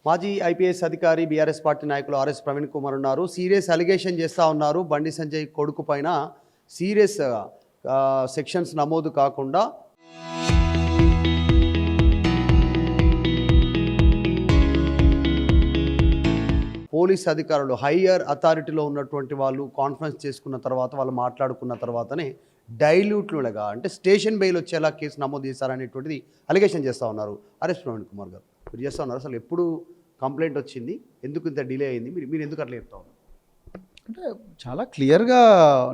మాజీ ఐపీఎస్ అధికారి BRS party నాయకులు ఆర్ఎస్ ప్రవీణ్ కుమార్ ఉన్నారు. సీరియస్ అలిగేషన్ చేస్తూ ఉన్నారు. బండి సంజయ్ కొడుకు పైన సీరియస్ సెక్షన్స్ నమోదు కాకుండా పోలీస్ అధికారులు హయ్యర్ అథారిటీలో ఉన్నటువంటి వాళ్ళు కాన్ఫరెన్స్ చేసుకున్న తర్వాత వాళ్ళు మాట్లాడుకున్న తర్వాతనే డైల్యూట్లుగా అంటే స్టేషన్ బెయిల్ వచ్చేలా కేసు నమోదు చేశారనేటువంటిది అలిగేషన్ చేస్తూ ఉన్నారు ఆర్ఎస్ ప్రవీణ్ కుమార్ గారు. మీరు చేస్తూ ఉన్నారు, అసలు ఎప్పుడు కంప్లైంట్ వచ్చింది, ఎందుకు ఇంత డిలే అయింది, మీరు ఎందుకు అట్లా చెప్తా ఉన్నారు? అంటే చాలా క్లియర్గా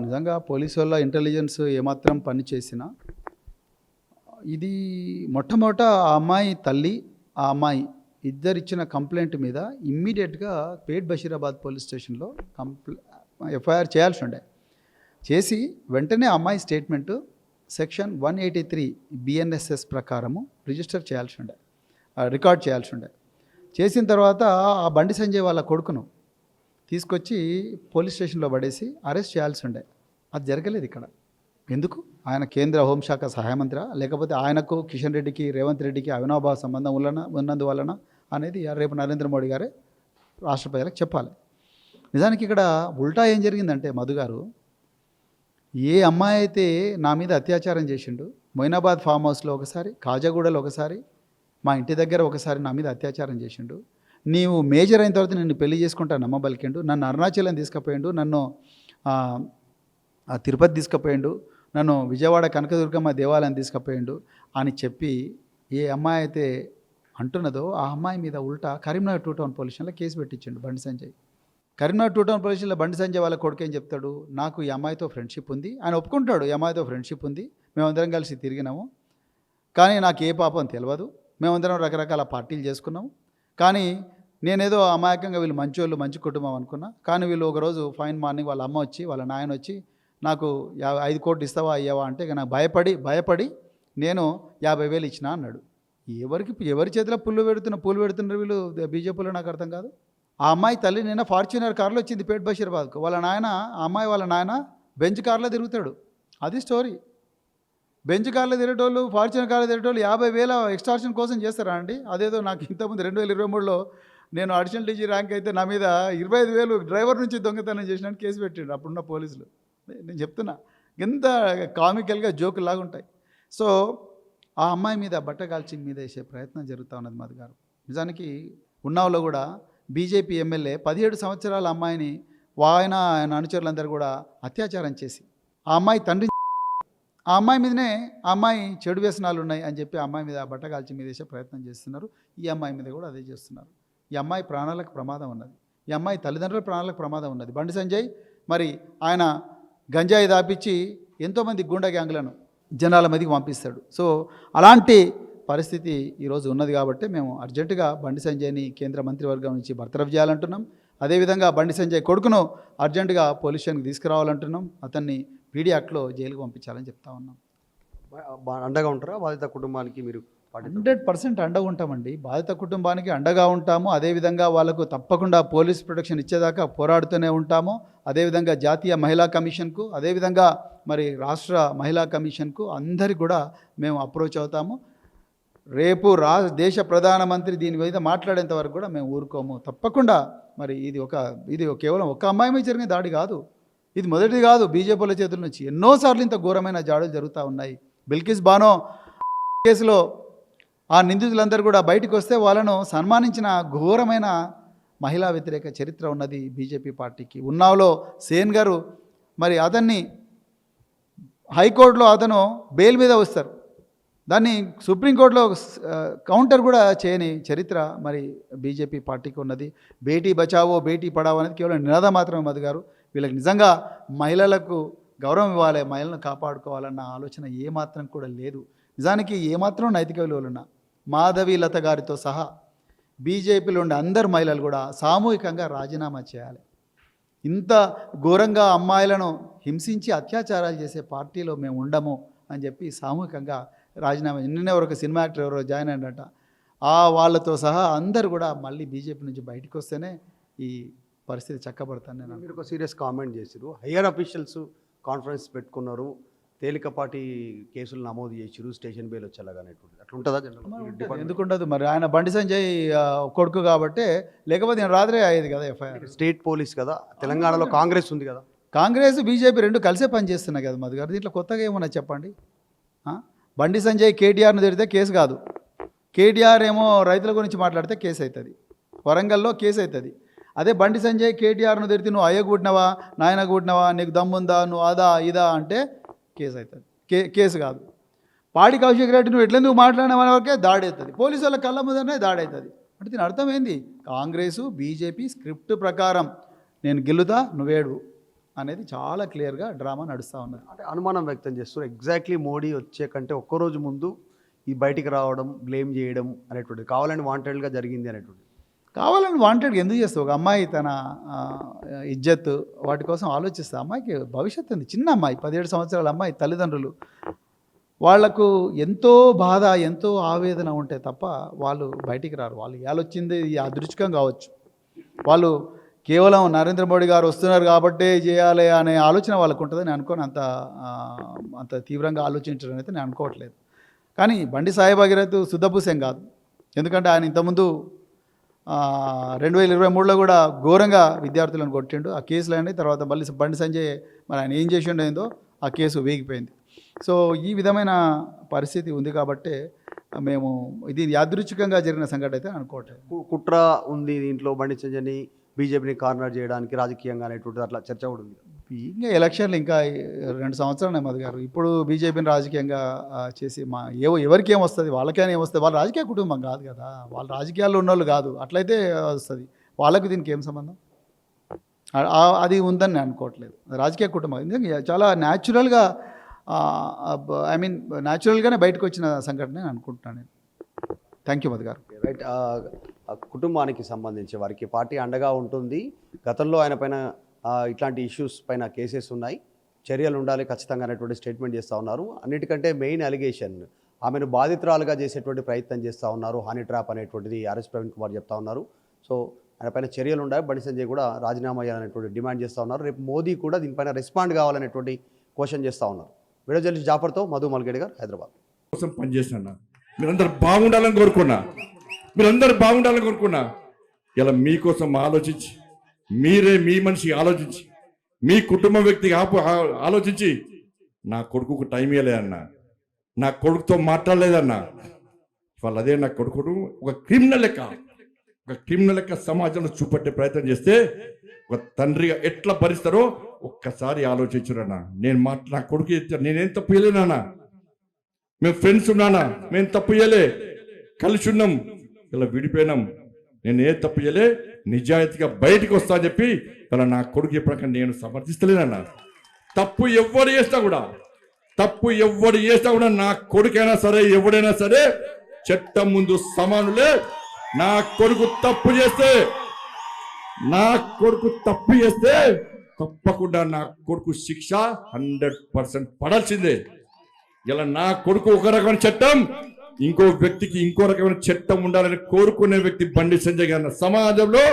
నిజంగా పోలీసు వాళ్ళ ఇంటెలిజెన్స్ ఏమాత్రం పని చేసినా ఇది మొట్టమొదట ఆ అమ్మాయి తల్లి ఆ అమ్మాయి ఇద్దరు ఇచ్చిన కంప్లైంట్ మీద ఇమ్మీడియట్గా పేట్ బషీరాబాద్ పోలీస్ స్టేషన్లో ఎఫ్ఐఆర్ చేయాల్సి ఉండే. చేసి వెంటనే అమ్మాయి స్టేట్మెంటు సెక్షన్ 183 బిఎన్ఎస్ఎస్ ప్రకారము రిజిస్టర్ చేయాల్సి ఉండే, రికార్డ్ చేయాల్సి ఉండే. చేసిన తర్వాత ఆ బండి సంజయ్ వాళ్ళ కొడుకును తీసుకొచ్చి పోలీస్ స్టేషన్లో పడేసి అరెస్ట్ చేయాల్సి ఉండే. అది జరగలేదు ఇక్కడ. ఎందుకు? ఆయన కేంద్ర హోంశాఖ సహాయ మంత్రి, లేకపోతే ఆయనకు కిషన్ రెడ్డికి రేవంత్ రెడ్డికి అవినాభావ సంబంధం ఉన్నందువలన అనేది రేపు నరేంద్ర మోడీ గారే రాష్ట్ర ప్రజలకు చెప్పాలి. నిజానికి ఇక్కడ ఉల్టా ఏం జరిగిందంటే మధు గారు, ఏ అమ్మాయి అయితే నా మీద అత్యాచారం చేసిండు, మొయినాబాద్ ఫామ్ హౌస్లో ఒకసారి, కాజాగూడలో ఒకసారి, మా ఇంటి దగ్గర ఒకసారి నా మీద అత్యాచారం చేసిండు, నీవు మేజర్ అయిన తర్వాత నిన్ను పెళ్లి చేసుకుంటా నమ్మబలికిండు, నన్ను అరుణాచలం తీసుకుపోయిండు, నన్ను తిరుపతి తీసుకుపోయిండు, నన్ను విజయవాడ కనకదుర్గమ్మ దేవాలయం తీసుకుపోయిండు అని చెప్పి ఏ అమ్మాయి అయితే అంటున్నదో ఆ అమ్మాయి మీద ఉల్టా Karimnagar 2 town పోలీసులో case పెట్టించిండు Bandi Sanjay. Karimnagar 2 town పోలీసులో Bandi Sanjay వాళ్ళ కొడుకు ఏం చెప్తాడు, నాకు ఈ అమ్మాయితో ఫ్రెండ్షిప్ ఉంది, ఆయన ఒప్పుకుంటాడు, ఈ అమ్మాయితో ఫ్రెండ్షిప్ ఉంది, మేమందరం కలిసి తిరిగినాము, కానీ నాకు ఏ పాపం తెలియదు, మేమందరం రకరకాల పార్టీలు చేసుకున్నాము, కానీ నేనేదో అమాయకంగా వీళ్ళు మంచోళ్ళు మంచి కుటుంబం అనుకున్నా, కానీ వీళ్ళు ఒకరోజు ఫైన్ మార్నింగ్ వాళ్ళ అమ్మ వచ్చి వాళ్ళ నాయన వచ్చి నాకు 5 కోట్లు ఇస్తావా అయ్యావా అంటే నాకు భయపడి నేను 50,000 ఇచ్చినా అన్నాడు. ఎవరి చేతిలో పూలు పెడుతున్నారు వీళ్ళు బీజేపీలో, నాకు అర్థం కాదు. ఆ అమ్మాయి తల్లి నిన్న ఫార్చ్యూనర్ కార్లో వచ్చింది పేట్ బషీరాబాద్కు, వాళ్ళ నాయన ఆ అమ్మాయి వాళ్ళ నాయన బెంచ్ కార్లో తిరుగుతాడు. అది స్టోరీ. బెంచ్ కార్లో తిరిగేటోళ్ళు, ఫార్చ్యూనర్ కార్లో తిరిగేటోళ్ళు 50,000 ఎక్స్టార్షన్ కోసం చేస్తారా అండి? అదేదో నాకు ఇంతకుముందు 2023లో నేను అడిషనల్ డీజీ ర్యాంక్ అయితే నా మీద 25,000 డ్రైవర్ నుంచి దొంగతనం చేసినట్టు కేసు పెట్టిండు అప్పుడున్న పోలీసులు. నేను చెప్తున్నా, ఎంత కామికల్గా జోకులాగా ఉంటాయి. సో ఆ అమ్మాయి మీద బట్టగాల్చింగ్ మీద వేసే ప్రయత్నం జరుగుతూ ఉన్నది మధు గారు. నిజానికి ఉన్నావులో కూడా బీజేపీ ఎమ్మెల్యే 17 సంవత్సరాల అమ్మాయిని ఆయన అనుచరులందరూ కూడా అత్యాచారం చేసి ఆ అమ్మాయి తండ్రి ఆ అమ్మాయి మీదనే ఆ అమ్మాయి చెడు వ్యసనాలు ఉన్నాయి అని చెప్పి ఆ అమ్మాయి మీద బట్టగాల్చి మీద వేసే ప్రయత్నం చేస్తున్నారు. ఈ అమ్మాయి మీద కూడా అదే చేస్తున్నారు. ఈ అమ్మాయి ప్రాణాలకు ప్రమాదం ఉన్నది, ఈ అమ్మాయి తల్లిదండ్రుల ప్రాణాలకు ప్రమాదం ఉన్నది. బండి సంజయ్ మరి ఆయన గంజాయి దాపించి ఎంతోమంది గూండా గ్యాంగ్లను జనాల మీదకి పంపిస్తాడు. సో అలాంటి పరిస్థితి ఈరోజు ఉన్నది కాబట్టి మేము అర్జెంటుగా బండి సంజయ్ని కేంద్ర మంత్రివర్గం నుంచి బర్తరఫ్ చేయాలంటున్నాం. అదేవిధంగా బండి సంజయ్ కొడుకును అర్జెంటుగా పోలీస్ స్టేషన్కి తీసుకురావాలంటున్నాం. అతన్ని పీడీ యాక్ట్లో జైలుకు పంపించాలని చెప్తా ఉన్నాం. అండగా ఉంటారా బాధిత కుటుంబానికి? మీరు 100% అండగా ఉంటామండి. బాధిత కుటుంబానికి అండగా ఉంటాము. అదేవిధంగా వాళ్ళకు తప్పకుండా పోలీస్ ప్రొటెక్షన్ ఇచ్చేదాకా పోరాడుతూనే ఉంటాము. అదేవిధంగా జాతీయ మహిళా కమిషన్కు, అదేవిధంగా మరి రాష్ట్ర మహిళా కమిషన్కు అందరికి కూడా మేము అప్రోచ్ అవుతాము. రేపు దేశ ప్రధానమంత్రి దీని మీద మాట్లాడేంత వరకు కూడా మేము ఊరుకోము. తప్పకుండా మరి ఇది కేవలం ఒక అమ్మాయి మీద జరిగిన దాడి కాదు, ఇది మొదటిది కాదు. బీజేపీల చేతుల నుంచి ఎన్నోసార్లు ఇంత ఘోరమైన దాడులు జరుగుతూ ఉన్నాయి. బిల్కిస్ బానో కేసులో ఆ నిందితులందరూ కూడా బయటకు వస్తే వాళ్ళను సన్మానించిన ఘోరమైన మహిళా వ్యతిరేక చరిత్ర ఉన్నది బీజేపీ పార్టీకి. ఉన్నావులో సేన్ గారు మరి అతన్ని హైకోర్టులో అతను బెయిల్ మీద వస్తారు, దాన్ని సుప్రీంకోర్టులో కౌంటర్ కూడా చేయని చరిత్ర మరి బీజేపీ పార్టీకి ఉన్నది. బేటీ బచావో బేటీ పడావో అనేది కేవలం నినాదం మాత్రమే మధు గారు. వీళ్ళకి నిజంగా మహిళలకు గౌరవం ఇవ్వాలి, మహిళలను కాపాడుకోవాలన్న ఆలోచన ఏమాత్రం కూడా లేదు. నిజానికి ఏమాత్రం నైతిక విలువలున్నా మాధవి లత గారితో సహా బీజేపీలో ఉండే అందరు మహిళలు కూడా సామూహికంగా రాజీనామా చేయాలి. ఇంత ఘోరంగా అమ్మాయిలను హింసించి అత్యాచారాలు చేసే పార్టీలో మేము ఉండము అని చెప్పి సామూహికంగా రాజీనామా. నిన్నే ఒక సినిమా యాక్టర్ ఎవరో జాయిన్ అయ్యాడట, వాళ్ళతో సహా అందరు కూడా మళ్ళీ బీజేపీ నుంచి బయటకు వస్తేనే ఈ పరిస్థితి చక్కబడతాను. నేను మీరు ఒక సీరియస్ కామెంట్ చేశారు, హయ్యర్ అఫీషియల్స్ కాన్ఫరెన్స్ పెట్టుకున్నారు, తేలికపాటి కేసులు నమోదు చేసిరు, స్టేషన్ బెయిల్ వచ్చేలాగా అనేటువంటి అట్లా ఉంటుందా జనరల్? ఎందుకుండదు మరి, ఆయన బండి సంజయ్ కొడుకు కాబట్టి, లేకపోతే నేను రాత్రే అయ్యేది కదా ఎఫ్ఐఆర్. స్టేట్ పోలీస్ కదా, తెలంగాణలో కాంగ్రెస్ ఉంది కదా. కాంగ్రెస్ బీజేపీ రెండు కలిసే పనిచేస్తున్నాయి కదా మధు గారు, దీంట్లో కొత్తగా ఏమన్నా చెప్పండి. బండి సంజయ్ కేటీఆర్ను తిడితే కేసు కాదు, కేటీఆర్ ఏమో రైతుల గురించి మాట్లాడితే కేసు అవుతుంది, వరంగల్లో కేసు అవుతుంది. అదే బండి సంజయ్ కేటీఆర్ను తిడితే నువ్వు అయ్య కూడినవా నాయన కూడినవా నీకు దమ్ముందా నువ్వు అదా ఇదా అంటే కేసు అవుతుంది, కేసు కాదు. పాడి కౌశిక్ రెడ్డి నువ్వు ఎట్లెందుకు మాట్లాడిన వరకే దాడి అవుతుంది, పోలీసు వాళ్ళ కళ్ళ ముందరనే దాడి అవుతుంది. అంటే దీని అర్థం ఏంది? కాంగ్రెసు బీజేపీ స్క్రిప్ట్ ప్రకారం నేను గెలుతా నువ్వేడు అనేది చాలా క్లియర్గా డ్రామా నడుస్తూ ఉన్నది. అంటే అనుమానం వ్యక్తం చేస్తారు, ఎగ్జాక్ట్లీ మోడీ వచ్చే కంటే ఒక్కరోజు ముందు ఈ బయటికి రావడం, బ్లేమ్ చేయడం అనేటువంటిది కావాలని వాంటెడ్గా జరిగింది అనేటువంటిది. కావాలని వాంటెడ్గా ఎందుకు చేస్తావు? ఒక అమ్మాయి తన ఇజ్జత్ వాటి కోసం ఆలోచిస్తే, అమ్మాయికి భవిష్యత్తు ఉంది, చిన్న అమ్మాయి 17 సంవత్సరాల అమ్మాయి, తల్లిదండ్రులు వాళ్లకు ఎంతో బాధ ఎంతో ఆవేదన ఉంటే తప్ప వాళ్ళు బయటికి రారు. వాళ్ళు ఇవాళొచ్చింది ఈ అదృష్టం కావచ్చు, వాళ్ళు కేవలం నరేంద్ర మోడీ గారు వస్తున్నారు కాబట్టే చేయాలి అనే ఆలోచన వాళ్ళకు ఉంటుందని అనుకోని అంత తీవ్రంగా ఆలోచించడం అయితే నేను అనుకోవట్లేదు. కానీ బండి సాయి భగీరథ్ శుద్ధపూసేం కాదు, ఎందుకంటే ఆయన ఇంతకుముందు 2023లో కూడా ఘోరంగా విద్యార్థులను కొట్టిండు. ఆ కేసులు అయినాయి, తర్వాత మళ్ళీ బండి సంజయ్ మరి ఆయన ఏం చేసి ఉండేందో ఆ కేసు వేగిపోయింది. సో ఈ విధమైన పరిస్థితి ఉంది కాబట్టి మేము ఇది యాదృచ్ఛికంగా జరిగిన సంఘటన అయితే అనుకోవట్లేదు. కుట్ర ఉంది దీంట్లో, బండి సంజయ్ని బీజేపీని కార్నర్ చేయడానికి రాజకీయంగా అనేటువంటిది అట్లా చర్చ కూడా ఉంది. ఇంకా ఎలక్షన్లు ఇంకా 2 సంవత్సరాలు మధు గారు, ఇప్పుడు బీజేపీని రాజకీయంగా చేసి ఎవరికి ఏమొస్తుంది, వాళ్ళకైనా ఏమొస్తుంది, వాళ్ళ రాజకీయ కుటుంబం కాదు కదా, వాళ్ళ రాజకీయాల్లో ఉన్నోళ్ళు కాదు, అట్లయితే వస్తుంది. వాళ్ళకు దీనికి ఏం సంబంధం? అది ఉందని నేను అనుకోవట్లేదు. రాజకీయ కుటుంబం ఎందుకంటే చాలా న్యాచురల్గా న్యాచురల్గానే బయటకు వచ్చిన సంఘటన నేను అనుకుంటున్నాను నేను. థ్యాంక్ యూ మధు గారు. రైట్, కుటుంబానికి సంబంధించి వారికి పార్టీ అండగా ఉంటుంది. గతంలో ఆయన పైన ఇట్లాంటి ఇష్యూస్ పైన కేసెస్ ఉన్నాయి, చర్యలు ఉండాలి ఖచ్చితంగా అనేటువంటి స్టేట్మెంట్ చేస్తూ ఉన్నారు. అన్నిటికంటే మెయిన్ అలిగేషన్, ఆమెను బాధితురాలుగా చేసేటువంటి ప్రయత్నం చేస్తూ ఉన్నారు, హనీ ట్రాప్ అనేటువంటిది ఆర్ఎస్ ప్రవీణ్ కుమార్ చెప్తా ఉన్నారు. సో ఆయన పైన చర్యలు ఉండాలి, బండి సంజయ్ కూడా రాజీనామా చేయాలనేటువంటి డిమాండ్ చేస్తూ ఉన్నారు. రేపు మోదీ కూడా దీనిపైన రెస్పాండ్ కావాలనేటువంటి క్వశ్చన్ చేస్తూ ఉన్నారు. వీడియో జర్నలిస్ట్ జాఫర్తో మధు మల్గేడి గారు, హైదరాబాద్. కోసం పనిచేసిన మీరందరూ బాగుండాలని కోరుకున్నా, మీరందరూ బాగుండాలని కోరుకున్నా. ఇలా మీకోసం ఆలోచించి, మీరే మీ మనిషి ఆలోచించి, మీ కుటుంబ వ్యక్తికి ఆలోచించి, నా కొడుకుకు టైం ఇవ్వలేదన్నా, నా కొడుకుతో మాట్లాడలేదన్నా. వాళ్ళు అదే నా కొడుకును ఒక క్రిమినల్ లెక్క సమాజంలో చూపెట్టే ప్రయత్నం చేస్తే ఒక తండ్రిగా ఎట్లా భరిస్తారో ఒక్కసారి ఆలోచించురన్నా. నా కొడుకు నేనేం తప్పు చేయలేనా, మేము ఫ్రెండ్స్ ఉన్నానా, మేము తప్పు చేయలే, కలిసి ఉన్నాం, ఇలా విడిపోయినాం, నేను ఏ తప్పు చేయలే, నిజాయితీగా బయటికి వస్తా అని చెప్పి ఇలా నా కొడుకు చెప్పాక నేను సమర్థిస్తలేనన్నా. తప్పు ఎవరు చేసినా కూడా నా కొడుకైనా సరే ఎవడైనా సరే చట్టం ముందు సమానులే. నా కొడుకు తప్పు చేస్తే తప్పకుండా నా కొడుకు శిక్ష 100% పడాల్సిందే. ఇలా నా కొడుకు ఒక రకమైన చట్టం, ఇంకో వ్యక్తికి ఇంకో రకమైన చట్టం ఉండాలని కోరుకునే వ్యక్తి బండి సంజయ్ గారు. సమాజంలో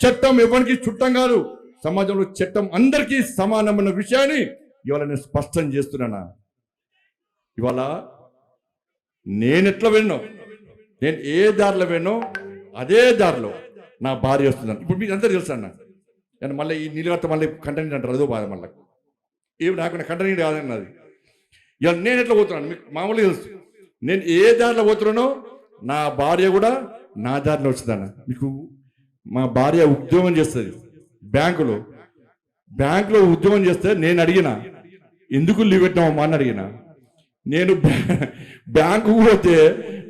చట్టం ఎవరికి చుట్టం కాదు, సమాజంలో చట్టం అందరికీ సమానమైన విషయాన్ని ఇవాళ నేను స్పష్టం చేస్తున్నానా. ఇవాళ నేను ఎట్లా వెళ్ళినో, నేను ఏ దారిలో వెళ్ళినో అదే దారిలో నా భార్య వస్తున్నాను. ఇప్పుడు మీకు అందరూ తెలుసు అన్న, నేను మళ్ళీ ఈ నీళ్ళతో మళ్ళీ కంటెంట్ అంటారు, అదో బాధ మళ్ళీ ఏమి నాకు కంటెంట్ కాదన్నది. ఇవాళ నేను ఎట్లా పోతున్నాను మీకు మామూలుగా తెలుసు. నేను ఏ దారిలో పోతున్నానో నా భార్య కూడా నా దారిలో వచ్చిందన్న. మీకు మా భార్య ఉద్యోగం చేస్తుంది బ్యాంకులో ఉద్యోగం చేస్తే నేను అడిగిన ఎందుకు లీవ్ పెట్టినామమ్మా అని అడిగిన. నేను బ్యాంకు పోతే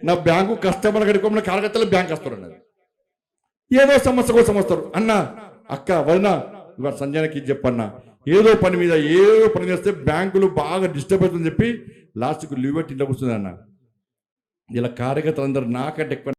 నా బ్యాంకు కస్టమర్ కడుకోమని కలకత్తాలో బ్యాంక్ వస్తారు అన్నది. ఏదో సమస్య కోసం వస్తారు. అన్న అక్క వదిన ఇవాళ సంజయ్కి చెప్పన్నా, ఏదో పని మీద చేస్తే బ్యాంకులు బాగా డిస్టర్బ్ అవుతుందని చెప్పి లాస్ట్కు లీవ్ పెట్టి ఇంట్లో కూర్చుంది అన్న. ఇలా కార్యకర్తలు అందరూ నాకంటే ఎక్కువ